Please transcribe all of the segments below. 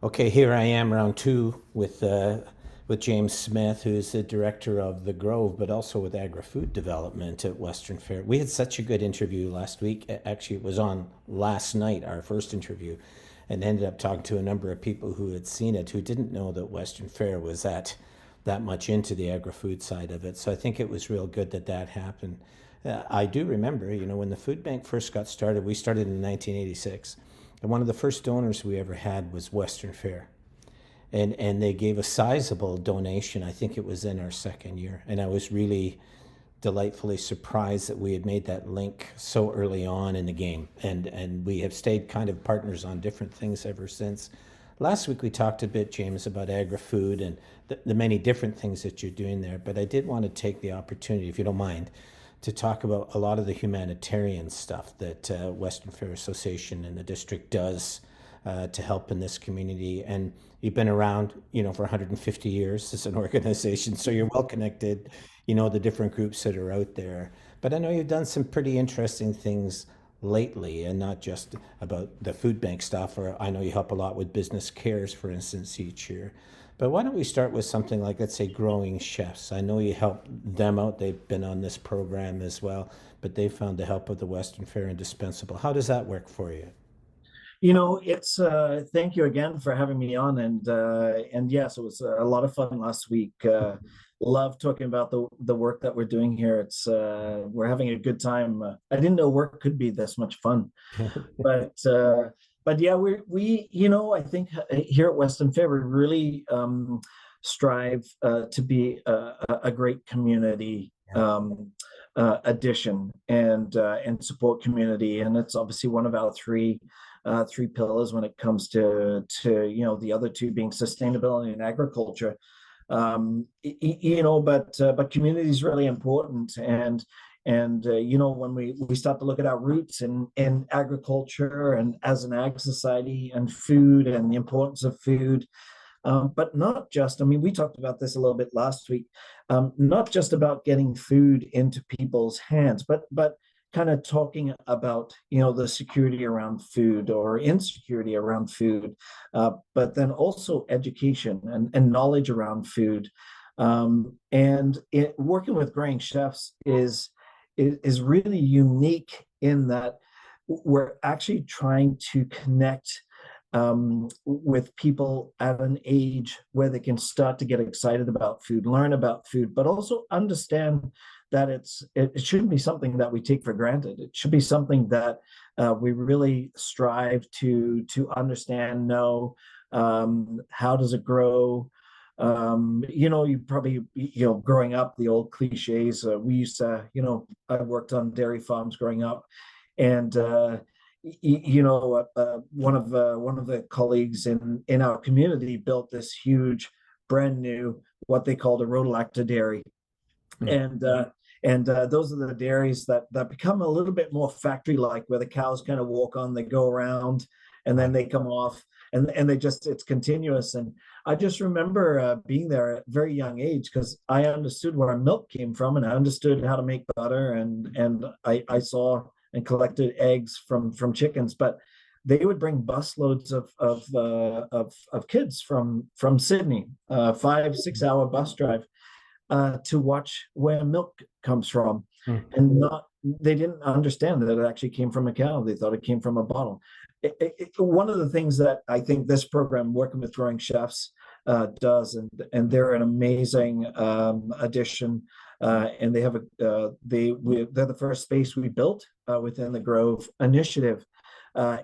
Okay, here I am, round two, with James Smith, who's the director of the Grove, but also with agri-food development at Western Fair. We had such a good interview last week. Actually, it was on last night, our first interview, and ended up talking to a number of people who had seen it who didn't know that Western Fair was that much into the agri-food side of it. So I think it was real good that that happened. I do remember, when the food bank first got started, we started in 1986. And one of the first donors we ever had was Western Fair. And they gave a sizable donation. I think it was in our second year. And I was really delightfully surprised that we had made that link so early on in the game. And we have stayed kind of partners on different things ever since. Last week we talked a bit, James, about agri-food and the many different things that you're doing there. But I did want to take the opportunity, if you don't mind, to talk about a lot of the humanitarian stuff that Western Fair Association and the district does to help in this community. And you've been around, for 150 years as an organization, so you're well connected. You know the different groups that are out there. But I know you've done some pretty interesting things lately, and not just about the food bank stuff. Or I know you help a lot with business cares, for instance, each year. But why don't we start with something like, let's say, growing chefs? I know you help them out. They've been on this program as well, but they found the help of the Western Fair indispensable. How does that work for you? It's thank you again for having me on, and yes, it was a lot of fun last week. Love talking about the work that we're doing here. It's we're having a good time. I didn't know work could be this much fun, but yeah, I think here at Western Fair we really strive to be a great community addition and support community, and it's obviously one of our three pillars when it comes to the other two being sustainability and agriculture. But community is really important, and when we start to look at our roots in agriculture and as an ag society and food and the importance of food, but not just, I mean, we talked about this a little bit last week, not just about getting food into people's hands, but kind of talking about, the security around food or insecurity around food, but then also education and knowledge around food. Working with growing chefs is really unique in that we're actually trying to connect with people at an age where they can start to get excited about food, learn about food, but also understand that it shouldn't be something that we take for granted. It should be something that we really strive to understand, know, how does it grow. You probably, growing up, the old cliches. We used to, I worked on dairy farms growing up, and one of the colleagues in our community built this huge, brand new, what they called a rotolactor dairy, Hmm. and those are the dairies that become a little bit more factory-like, where the cows kind of walk on, they go around, and then they come off, and it's continuous. And I just remember being there at a very young age, because I understood where our milk came from, and I understood how to make butter, and I saw and collected eggs from chickens. But they would bring busloads of kids from Sydney, 5-6 hour bus drive, to watch where milk comes from, Hmm. and not they didn't understand that it actually came from a cow. They thought it came from a bottle. One of the things that I think this program, working with growing chefs, does, and they're an amazing addition. And they have they're the first space we built within the Grove initiative,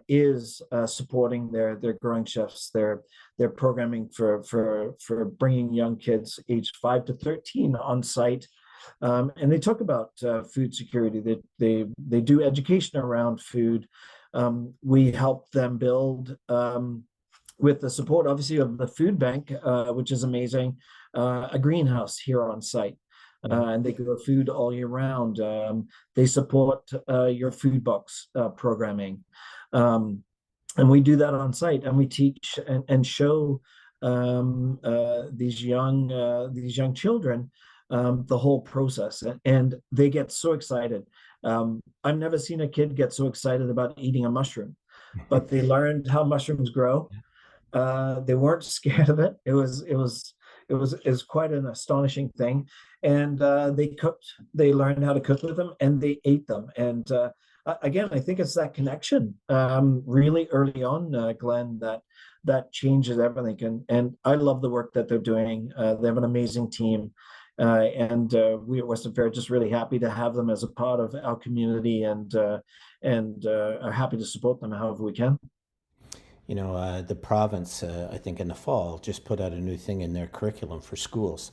is supporting their growing chefs, their programming for bringing young kids aged 5 to 13 on site. And they talk about food security. They do education around food. We help them build, with the support, obviously, of the food bank, which is amazing, a greenhouse here on site. And they grow food all year round. They support your food box programming. And we do that on site, and we teach and show these young children the whole process, and they get so excited. I've never seen a kid get so excited about eating a mushroom, but they learned how mushrooms grow. They weren't scared of it. It was quite an astonishing thing. And they cooked. They learned how to cook with them, and they ate them. And again, I think it's that connection really early on, Glenn, that changes everything. And I love the work that they're doing. They have an amazing team. And we at Western Fair are just really happy to have them as a part of our community, and are happy to support them however we can. The province, I think in the fall, just put out a new thing in their curriculum for schools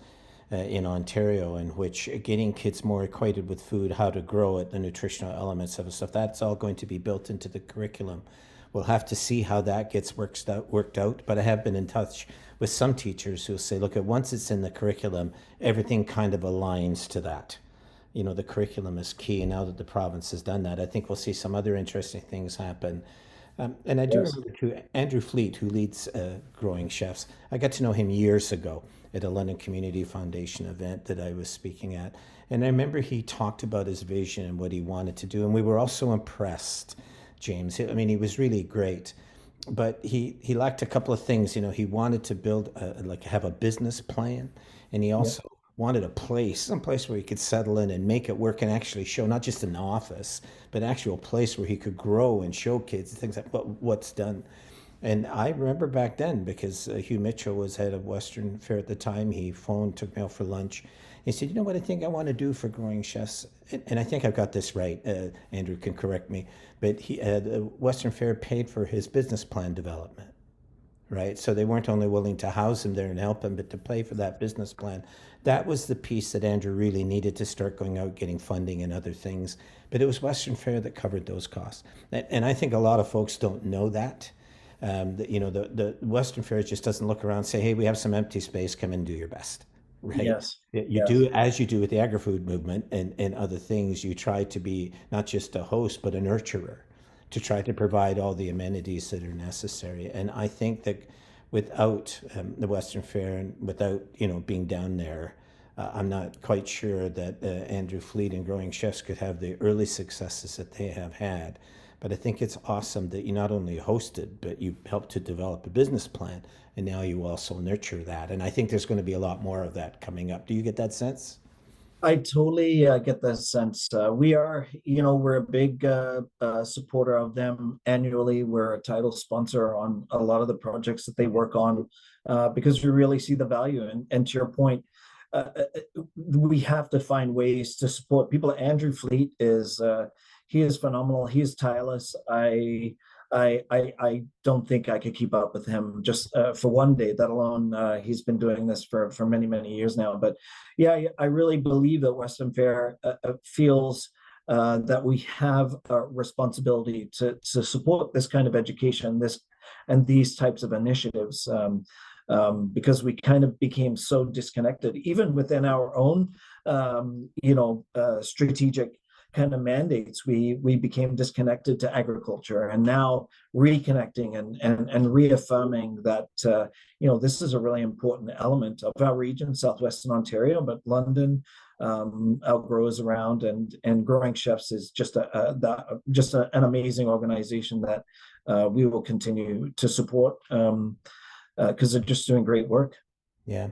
in Ontario, in which getting kids more acquainted with food, how to grow it, the nutritional elements of it, stuff, that's all going to be built into the curriculum. We'll have to see how that gets worked out. But I have been in touch with some teachers who say, look, at once it's in the curriculum, everything kind of aligns to that. The curriculum is key. And now that the province has done that, I think we'll see some other interesting things happen. And I do Yes. remember too, Andrew Fleet, who leads Growing Chefs. I got to know him years ago at a London Community Foundation event that I was speaking at. And I remember he talked about his vision and what he wanted to do. And we were all so impressed, James. I mean, he was really great. But he lacked a couple of things. He wanted to build, like, have a business plan. And he Yeah. also wanted a place, some place where he could settle in and make it work and actually show, not just an office, but actual place where he could grow and show kids things like what's done. And I remember back then, because Hugh Mitchell was head of Western Fair at the time, he phoned, took me out for lunch. He said, you know what I think I want to do for Growing Chefs? And I think I've got this right. Andrew can correct me. But Western Fair paid for his business plan development, right? So they weren't only willing to house him there and help him, but to pay for that business plan. That was the piece that Andrew really needed to start going out, getting funding and other things. But it was Western Fair that covered those costs. And I think a lot of folks don't know that. The Western Fair just doesn't look around and say, hey, we have some empty space, come and do your best, right? Yes. You Yes. do, as you do with the agri-food movement and other things, you try to be not just a host, but a nurturer, to try to provide all the amenities that are necessary. And I think that without the Western Fair and without being down there, I'm not quite sure that Andrew Fleet and Growing Chefs could have the early successes that they have had. But I think it's awesome that you not only hosted, but you helped to develop a business plan, and now you also nurture that. And I think there's going to be a lot more of that coming up. Do you get that sense? I totally get that sense. We're a big supporter of them annually. We're a title sponsor on a lot of the projects that they work on because we really see the value. And to your point, we have to find ways to support people. Andrew Fleet he is phenomenal. He is tireless. I don't think I could keep up with him just for one day, let alone he's been doing this for many, many years now. But yeah, I really believe that Western Fair feels that we have a responsibility to support this kind of education, this and these types of initiatives, because we kind of became so disconnected, even within our own, strategic kind of mandates. We became disconnected to agriculture, and now reconnecting and reaffirming that this is a really important element of our region, southwestern Ontario, but London, our growers around, and Growing Chefs is just an amazing organization that we will continue to support because they're just doing great work. Yeah,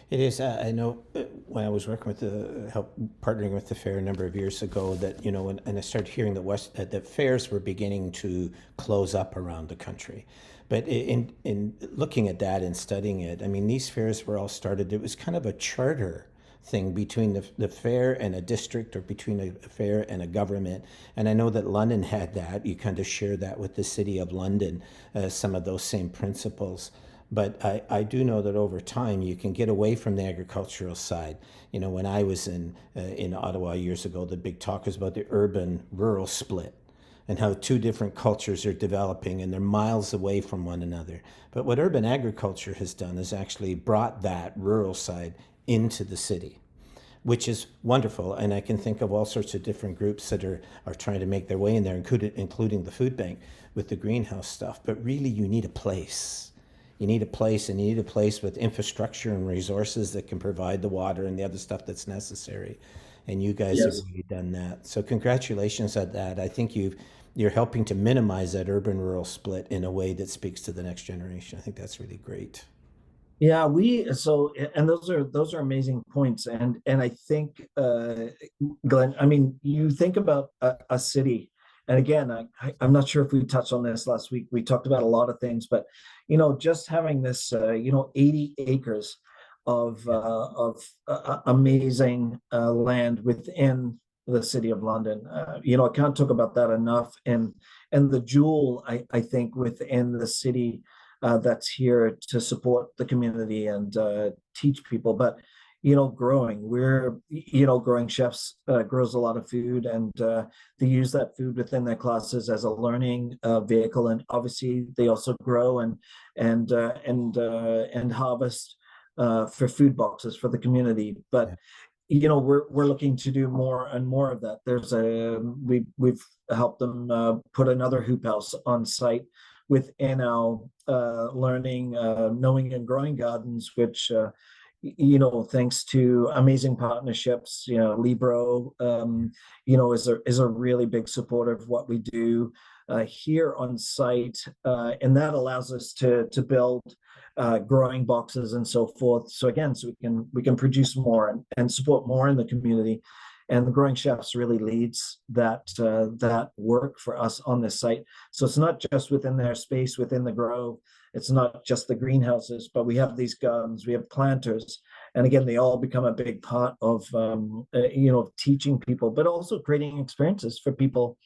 it is. I know when I was working with help partnering with the fair a number of years ago, that and I started hearing that fairs were beginning to close up around the country. But in looking at that and studying it, I mean, these fairs were all started. It was kind of a charter thing between the fair and a district, or between a fair and a government. And I know that London had that. You kind of share that with the city of London, some of those same principles. But I do know that over time you can get away from the agricultural side. When I was in Ottawa years ago, the big talk was about the urban-rural split and how two different cultures are developing and they're miles away from one another. But what urban agriculture has done is actually brought that rural side into the city, which is wonderful. And I can think of all sorts of different groups that are trying to make their way in there, including the food bank with the greenhouse stuff. But really, you need a place. You need a place, and you need a place with infrastructure and resources that can provide the water and the other stuff that's necessary. And you guys have Yes. really done that. So congratulations on that. I think you're helping to minimize that urban rural split in a way that speaks to the next generation. I think that's really great. Yeah, and those are amazing points. And I think Glenn, I mean, you think about a city, and again, I'm not sure if we touched on this last week. We talked about a lot of things, but just having this 80 acres of amazing land within the city of London. I can't talk about that enough. And the jewel, I think, within the city that's here to support the community and teach people. But growing chefs grows a lot of food, and they use that food within their classes as a learning vehicle. And obviously, they also grow and harvest for food boxes for the community. But Yeah. we're looking to do more and more of that. We've helped them put another hoop house on site within our learning, knowing and growing gardens, which thanks to amazing partnerships, Libro, is a really big supporter of what we do here on site, and that allows us to build growing boxes and so forth. So again, we can produce more and support more in the community. And the Growing Chefs really leads that work for us on this site. So it's not just within their space within the grove. It's not just the greenhouses, but we have these gardens, we have planters, and again, they all become a big part of teaching people, but also creating experiences for people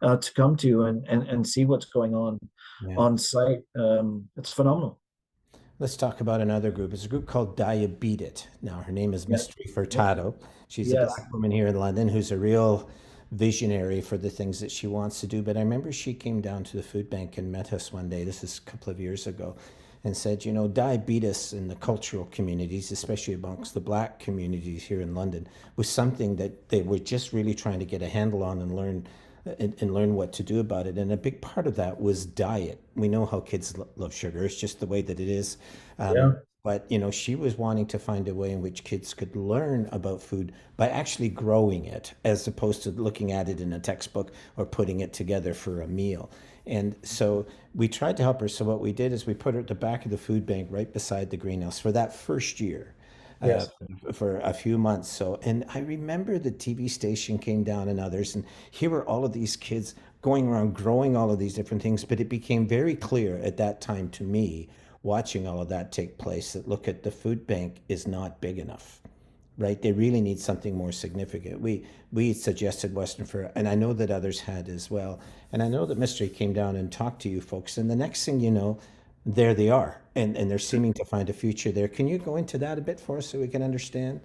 to come to and see what's going Yeah. on site. It's phenomenal. Let's talk about another group. It's a group called Diabeat. Now, her name is Yeah. Mystery Furtado. She's a Yes. black woman here in London who's a real visionary for the things that she wants to do. But I remember she came down to the food bank and met us one day, this is a couple of years ago, and said, diabetes in the cultural communities, especially amongst the black communities here in London, was something that they were just really trying to get a handle on and learn what to do about it. And a big part of that was diet. We know how kids love sugar. It's just the way that it is. Yeah. But she was wanting to find a way in which kids could learn about food by actually growing it, as opposed to looking at it in a textbook or putting it together for a meal. And so we tried to help her. So what we did is we put her at the back of the food bank right beside the greenhouse for that first year, uh, Yes. for a few months. So, and I remember the TV station came down and others, and here were all of these kids going around growing all of these different things. But it became very clear at that time to me, watching all of that take place, that look at the food bank is not big enough, right? They really need something more significant. We suggested Western Fair, and I know that others had as well. And I know that Mystery came down and talked to you folks, and the next thing you know, there they are, and they're seeming to find a future there. Can you go into that a bit for us so we can understand?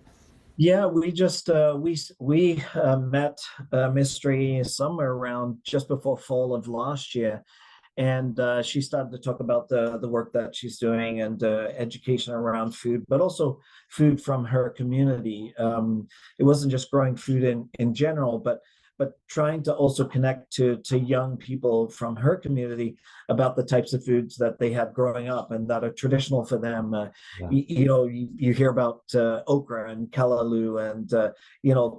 Yeah, we just we met Mystery somewhere around just before fall of last year, and she started to talk about the work that she's doing and education around food, but also food from her community. It wasn't just growing food in general, but trying to also connect to young people from her community about the types of foods that they had growing up and that are traditional for them. Yeah. You hear about okra and callaloo and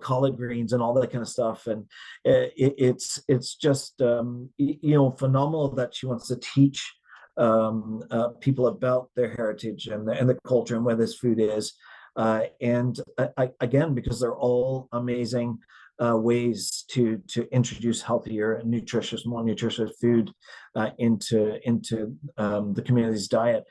collard greens and all that kind of stuff, and it's just phenomenal that she wants to teach people about their heritage and the culture and where this food is. And again, because they're all amazing ways to introduce healthier and more nutritious food into the community's diet.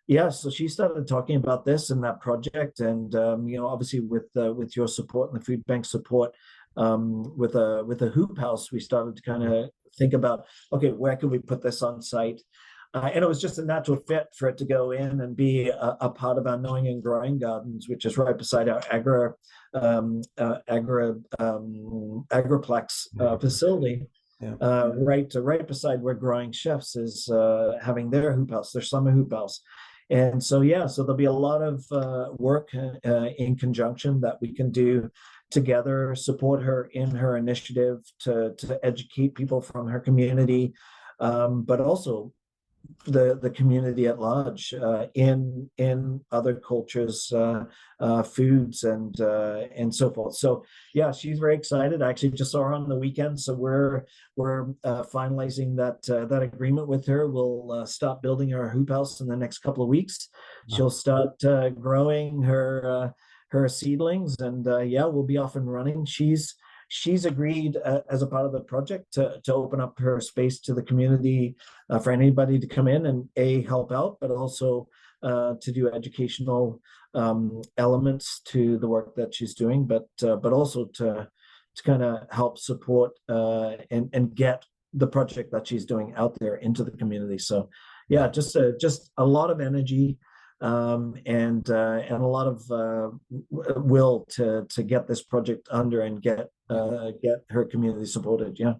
Yeah, so she started talking about this and that project, and obviously with your support and the food bank support, with a hoop house, we started to kind of think about, okay, where can we put this on site? And it was just a natural fit for it to go in and be a part of our Knowing and Growing Gardens, which is right beside our agriplex facility. Yeah. Right beside where Growing Chefs is having their hoop house, their summer hoop house. And so, yeah, so there'll be a lot of work in conjunction that we can do together, support her in her initiative to educate people from her community, but also the community at large in other cultures, foods, and so forth. So yeah, she's very excited. I actually just saw her on the weekend, so we're finalizing that agreement with her. We'll start building her hoop house in the next couple of weeks. She'll start growing her seedlings, and yeah, we'll be off and running. She's agreed as a part of the project to open up her space to the community for anybody to come in and help out, but also to do educational elements to the work that she's doing, but also to kind of help support and get the project that she's doing out there into the community. So yeah, just a lot of energy and a lot of will to get this project under and get her community supported. Yeah.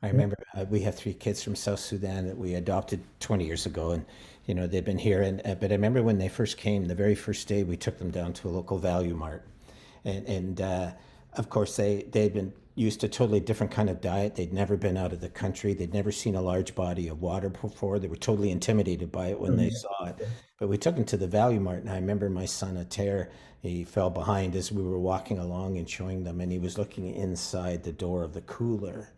I Yeah. remember we have three kids from South Sudan that we adopted 20 years ago, and they've been here. And but I remember when they first came, the very first day we took them down to a local value mart, and of course they'd been used to a totally different kind of diet. They'd never been out of the country. They'd never seen a large body of water before. They were totally intimidated by it when Oh, they yeah. saw it. Yeah. But we took them to the value mart, and I remember my son Ater, he fell behind as we were walking along and showing them, and he was looking inside the door of the cooler,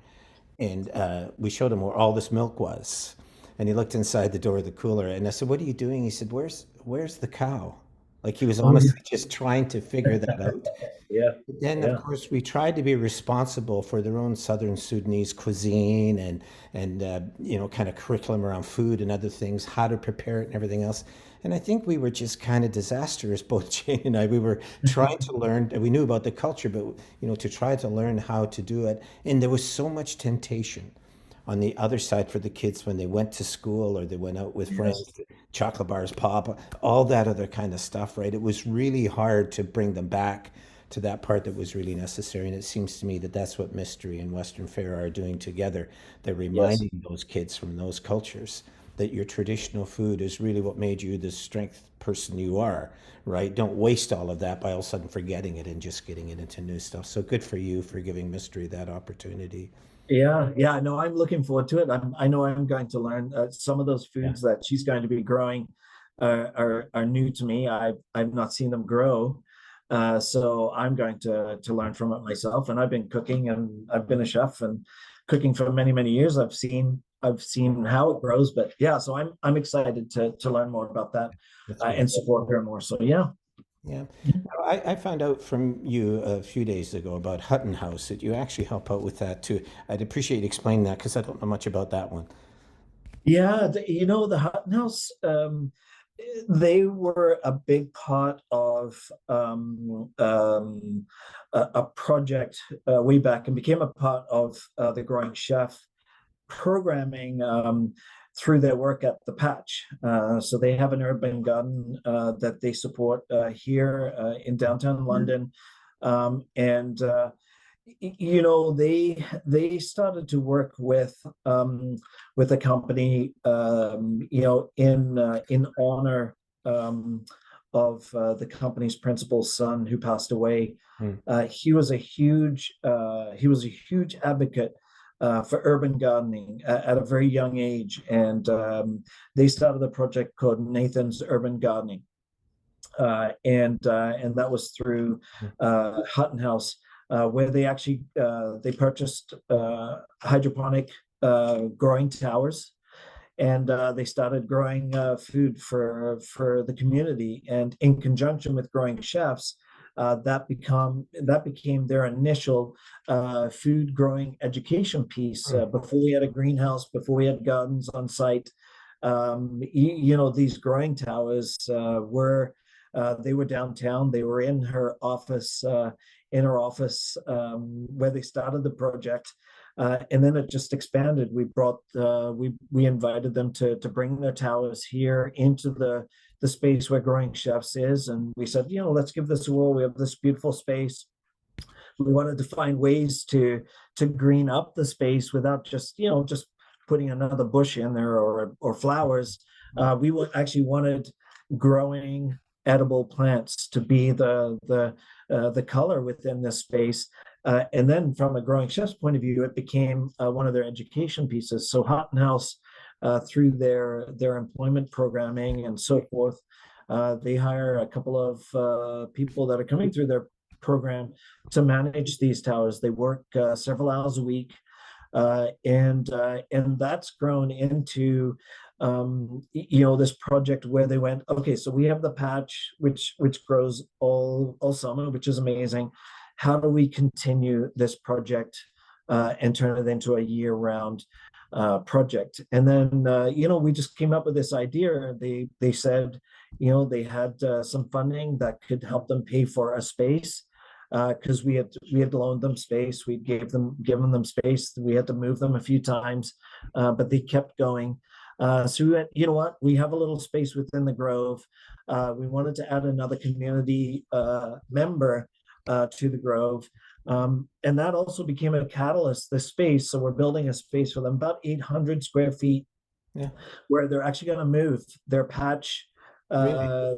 and we showed him where all this milk was, and he looked inside the door of the cooler, and I said, "What are you doing?" He said, "Where's the cow?" Like he was Oh, yeah. honestly just trying to figure that out. Yeah. Then, of Yeah. course, we tried to be responsible for their own Southern Sudanese cuisine and kind of curriculum around food and other things, how to prepare it and everything else. And I think we were just kind of disastrous, both Jane and I. We were trying to learn. We knew about the culture, but to try to learn how to do it. And there was so much temptation on the other side for the kids when they went to school or they went out with Yes. friends, chocolate bars, pop, all that other kind of stuff, right? It was really hard to bring them back to that part that was really necessary. And it seems to me that that's what Mystery and Western Fare are doing together. They're Yes. reminding those kids from those cultures that your traditional food is really what made you the strength person you are, right? Don't waste all of that by all of a sudden forgetting it and just getting it into new stuff. So good for you for giving Mystery that opportunity. Yeah, yeah, no, I'm looking forward to it. I know I'm going to learn some of those Yeah, foods that she's going to be growing are new to me. I've not seen them grow, so I'm going to learn from it myself. And I've been cooking, and I've been a chef and cooking for many years. I've seen how it grows, but yeah, so I'm excited to learn more about that that's great. and support her more. So yeah. Yeah. Now, I found out from you a few days ago about Hutton House that you actually help out with that too. I'd appreciate you explaining that because I don't know much about that one. Yeah, the Hutton House, they were a big part of a project way back and became a part of the Growing Chef programming through their work at the Patch. So they have an urban garden that they support here in downtown London, and they started to work with a company in honor of the company's principal's son who passed away. Hmm. He was a huge advocate for urban gardening at a very young age, and they started a project called Nathan's Urban Gardening, and that was through Hutton House, where they purchased hydroponic growing towers, and they started growing food for the community. And in conjunction with Growing Chefs, that became their initial food growing education piece. Hmm. Before we had a greenhouse, before we had gardens on site, these growing towers they were downtown. They were in her office where they started the project, and then it just expanded. We invited them to bring their towers here into the space where Growing Chefs is, and we said, let's give this a whirl. We have this beautiful space. We wanted to find ways to green up the space without just putting another bush in there or flowers. We actually wanted growing edible plants to be the color within this space. And then from a Growing Chef's point of view, it became one of their education pieces. So Hutton House through their employment programming and so forth. They hire a couple of people that are coming through their program to manage these towers. They work several hours a week, and that's grown into this project where they went, okay, so we have the patch which grows all summer, which is amazing. How do we continue this project and turn it into a year-round project? And then we just came up with this idea. They said, they had some funding that could help them pay for a space, because we had loaned them space. We'd given them space. We had to move them a few times, but they kept going. So we went, you know what? We have a little space within the Grove. We wanted to add another community member to the Grove. And that also became a catalyst, the space. So we're building a space for them, about 800 square feet, Yeah. where they're actually going to move their patch Really?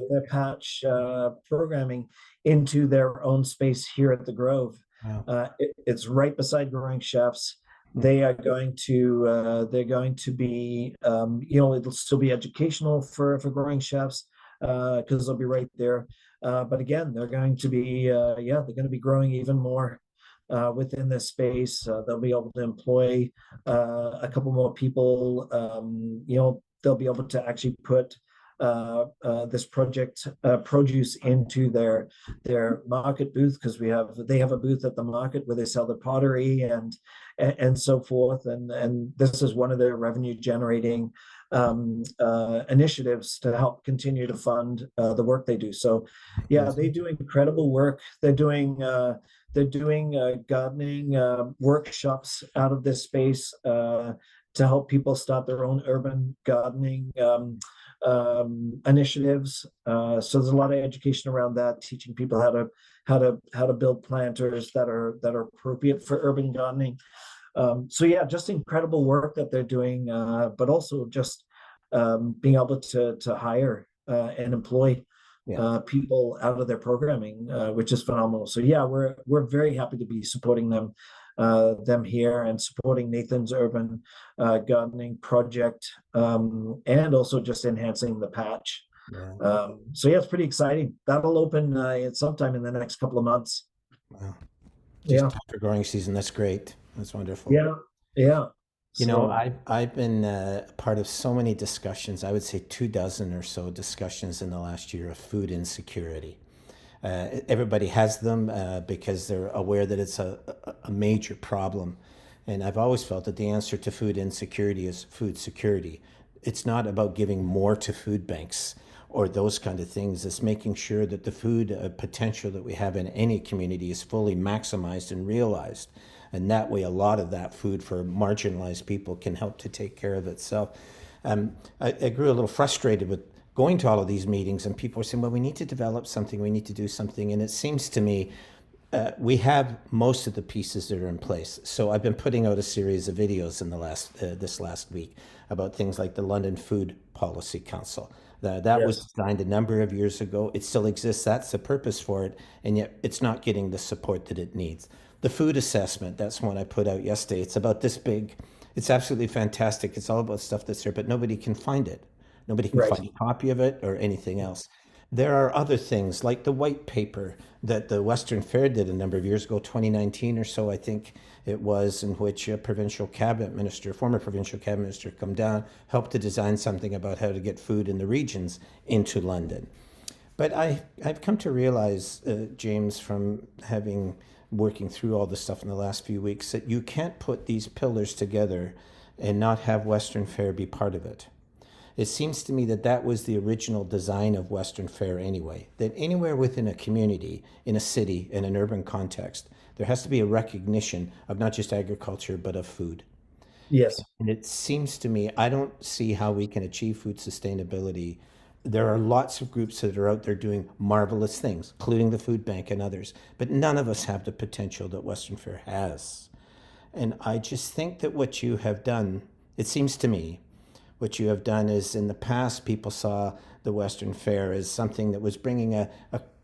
programming into their own space here at the Grove. Wow. It's right beside Growing Chefs. Hmm. They're going to be, it'll still be educational for Growing Chefs, because they'll be right there. But again, they're going to be, they're going to be growing even more within this space. They'll be able to employ a couple more people. They'll be able to actually put this project produce into their market booth, because they have a booth at the market where they sell the pottery and so forth, and this is one of their revenue generating initiatives to help continue to fund the work they do. So yeah, they do incredible work. They're doing gardening workshops out of this space to help people start their own urban gardening initiatives. So there's a lot of education around that, teaching people how to build planters that are appropriate for urban gardening. So yeah, just incredible work that they're doing, but also just being able to hire and employ people out of their programming, which is phenomenal. So yeah, we're very happy to be supporting them here and supporting Nathan's urban gardening project, and also just enhancing the patch. Yeah. So yeah, it's pretty exciting. That'll open sometime in the next couple of months. Wow. Just Yeah, after growing season. That's great. That's wonderful. yeah, yeah. So I've been part of so many discussions. I would say 24 or so discussions in the last year of food insecurity. Everybody has them because they're aware that it's a major problem. And I've always felt that the answer to food insecurity is food security. It's not about giving more to food banks or those kind of things. It's making sure that the food potential that we have in any community is fully maximized and realized. And that way, a lot of that food for marginalized people can help to take care of itself. I grew a little frustrated with going to all of these meetings, and people are saying, well, we need to develop something, we need to do something. And it seems to me we have most of the pieces that are in place. So I've been putting out a series of videos in this last week about things like the London Food Policy Council. That was yes, designed a number of years ago. It still exists. That's the purpose for it. And yet it's not getting the support that it needs. The food assessment, that's one I put out yesterday. It's about this big. It's absolutely fantastic. It's all about stuff that's there, but nobody can find it. Nobody can right, find a copy of it or anything else. There are other things like the white paper that the Western Fair did a number of years ago, 2019 or so, I think it was, in which a former provincial cabinet minister, come down, helped to design something about how to get food in the regions into London. But I've come to realize, James, from having working through all this stuff in the last few weeks, that you can't put these pillars together and not have Western Fair be part of it. It seems to me that that was the original design of Western Fair anyway, that anywhere within a community, in a city, in an urban context, there has to be a recognition of not just agriculture, but of food. yes, And it seems to me, I don't see how we can achieve food sustainability. There are lots of groups that are out there doing marvelous things, including the food bank and others, but none of us have the potential that Western Fair has. And I just think that what you have done, it seems to me, what you have done is, in the past, people saw the Western Fair as something that was bringing a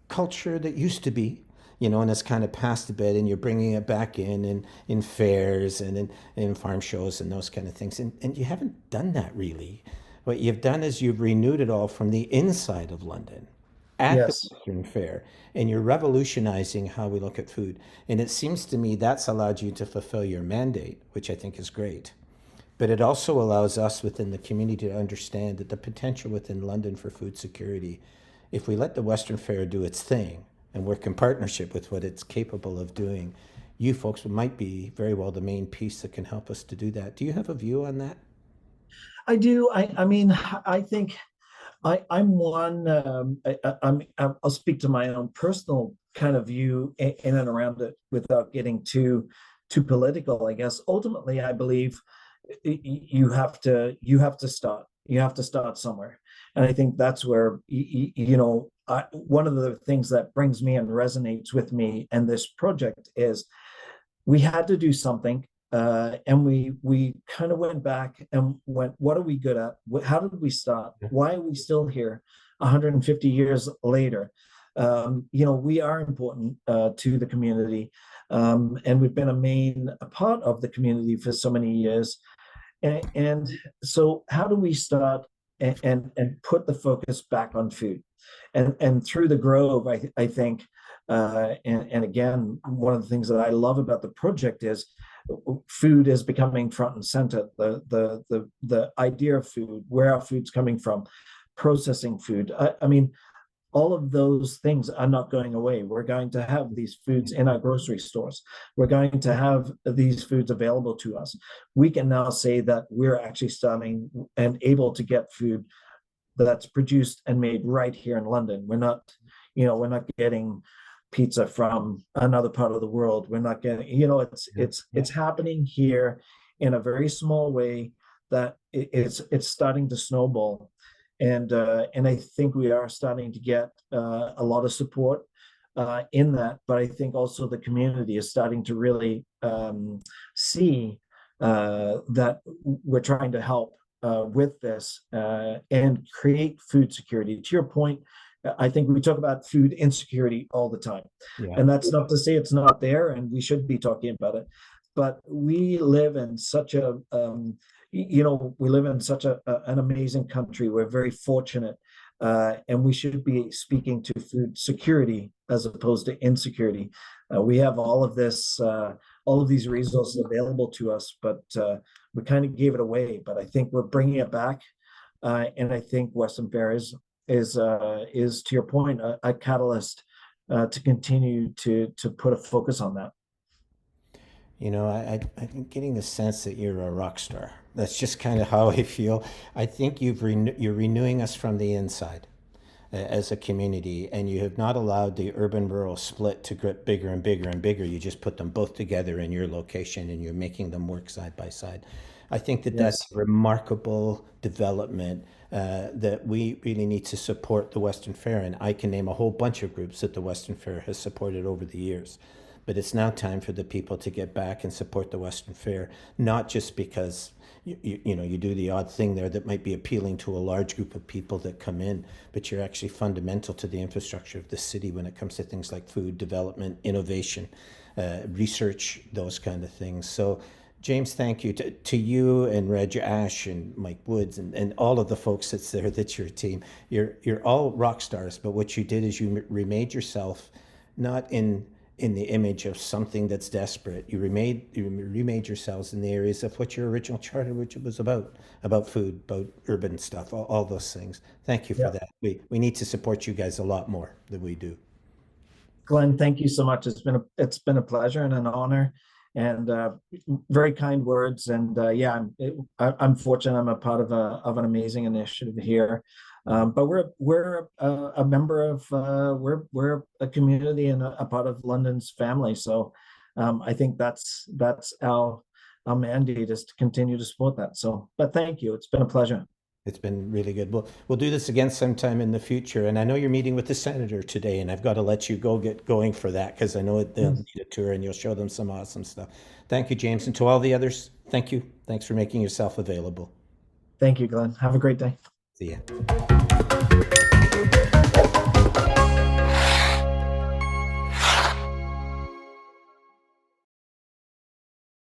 culture that used to be and it's kind of past a bit, and you're bringing it back in fairs and in farm shows and those kind of things. And you haven't done that really. What you've done is you've renewed it all from the inside of London at the Yes. Western Fair, and you're revolutionizing how we look at food. And it seems to me that's allowed you to fulfill your mandate, which I think is great. But it also allows us within the community to understand that the potential within London for food security, if we let the Western Fair do its thing and work in partnership with what it's capable of doing, you folks might be very well the main piece that can help us to do that. Do you have a view on that? I do. I mean, I think I'm one. I'll speak to my own personal kind of view in and around it without getting too political. I guess ultimately, I believe you have to start somewhere, and I think that's where one of the things that brings me and resonates with me and this project is we had to do something, and we kind of went back and went, what are we good at? How did we start? Why are we still here 150 years later? We are important to the community, and we've been a part of the community for so many years. And so how do we start and put the focus back on food? And through the Grove, I think, and again, one of the things that I love about the project is food is becoming front and center. The idea of food, where our food's coming from, processing food. I mean, all of those things are not going away. We're going to have these foods in our grocery stores. We're going to have these foods available to us. We can now say that we're actually starting and able to get food that's produced and made right here in London. We're not getting pizza from another part of the world. We're not getting, it's happening here in a very small way that it's starting to snowball. And I think we are starting to get a lot of support in that. But I think also the community is starting to really see that we're trying to help with this and create food security. To your point, I think we talk about food insecurity all the time. Yeah. And that's not to say it's not there, and we should be talking about it. But we live in such an amazing country. We're very fortunate, and we should be speaking to food security as opposed to insecurity. We have all of these resources available to us, but we kind of gave it away. But I think we're bringing it back, and I think Western Fair is to your point a catalyst to continue to put a focus on that. I'm getting the sense that you're a rock star. That's just kind of how I feel. I think you're renewing us from the inside as a community, and you have not allowed the urban-rural split to get bigger and bigger and bigger. You just put them both together in your location, and you're making them work side by side. I think that that's Yes. a remarkable development that we really need to support the Western Fair. And I can name a whole bunch of groups that the Western Fair has supported over the years. But it's now time for the people to get back and support the Western Fair, not just because you do the odd thing there that might be appealing to a large group of people that come in, but you're actually fundamental to the infrastructure of the city when it comes to things like food development, innovation, research, those kind of things. So, James, thank you to you and Reg Ash and Mike Woods and all of the folks that's there. That's your team. You're all rock stars. But what you did is you remade yourself, not in the image of something that's desperate. You remade yourselves in the areas of what your original charter, which was about food, about urban stuff, all those things. Thank you for Yeah. that. We need to support you guys a lot more than we do. Glenn, thank you so much. It's been a pleasure and an honor, and very kind words. And yeah, I'm fortunate. I'm a part of an amazing initiative here. But we're a member of we're a community and a part of London's family. So I think that's our mandate is to continue to support that. So, but thank you. It's been a pleasure. It's been really good. We'll do this again sometime in the future. And I know you're meeting with the senator today, and I've got to let you go get going for that because I know they'll Yes. need a tour and you'll show them some awesome stuff. Thank you, James. And to all the others, thank you. Thanks for making yourself available. Thank you, Glenn. Have a great day. See ya.